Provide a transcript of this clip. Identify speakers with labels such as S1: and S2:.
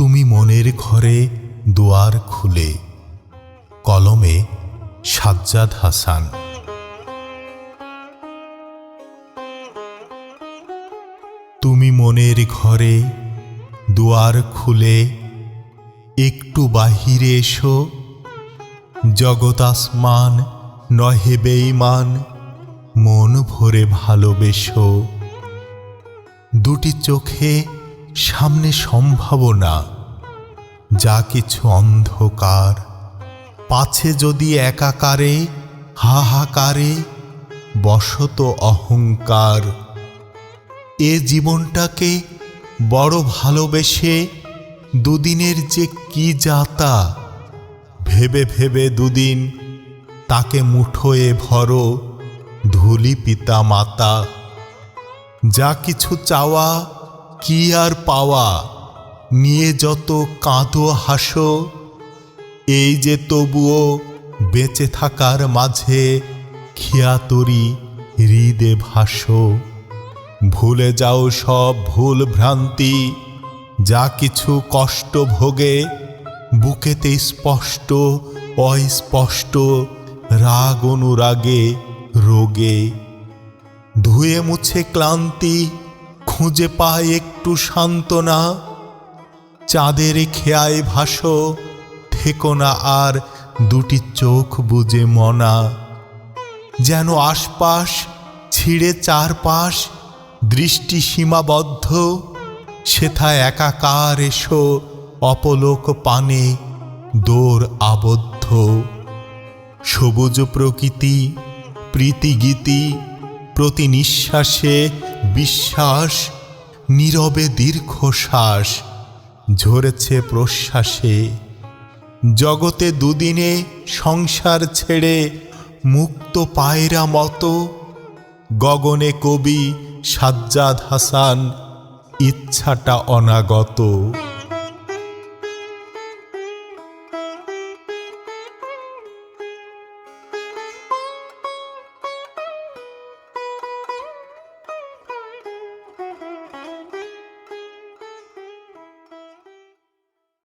S1: তুমি মনের ঘরে দুয়ার খুলে। কলমে সাজ্জাদ হাসান। তুমি মনের ঘরে দুয়ার খুলে একটু বাহিরে এসো। জগৎ আসমান নহে বেঈমান, মন ভরে ভালোবেসো। দুটি চোখে সামনে সম্ভাবনা, যা কিছু অন্ধকার, পাছে যদি একাকারে হাহাকারে বশত অহংকার। এ জীবনটাকে বড় ভালোবেসে দুদিনের যে কি যাতা, ভেবে ভেবে দুদিন তাকে মুঠোয় ভরো ধুলি পিতা মাতা। যা কিছু চাওয়া কি আর পাওয়া, নিয়ে যত কাঁদো হাসো, এই যে তবুও বেঁচে থাকার মাঝে খিয়াতরি হৃদে ভাসো। ভুলে যাও সব ভুল ভ্রান্তি, যা কিছু কষ্ট ভোগে, বুকেতে স্পষ্ট অস্পষ্ট রাগ অনুরাগে রোগে। ধুয়ে মুছে ক্লান্তি, খুঁজে পায় একটু সান্ত্বনা, চাঁদের খেয়ায় ভাসো, থেকো না আর দুটি চোখ বুজে মনা। যেন আশপাশ ছিঁড়ে চারপাশ দৃষ্টি সীমাবদ্ধ, সেথায় একাকার এসো অপলোক পানে দৌড় আবদ্ধ। সবুজ প্রকৃতি প্রীতিগীতি, প্রতি নিঃশ্বাসে বিশ্বাস, নীরবে দীর্ঘশ্বাস ঝরেছে প্রশ্বাসে। জগতে দুদিনে সংসার ছেড়ে মুক্ত পায়রা মতো, গগনে কবি সাজ্জাদ হাসান, ইচ্ছাটা অনাগত।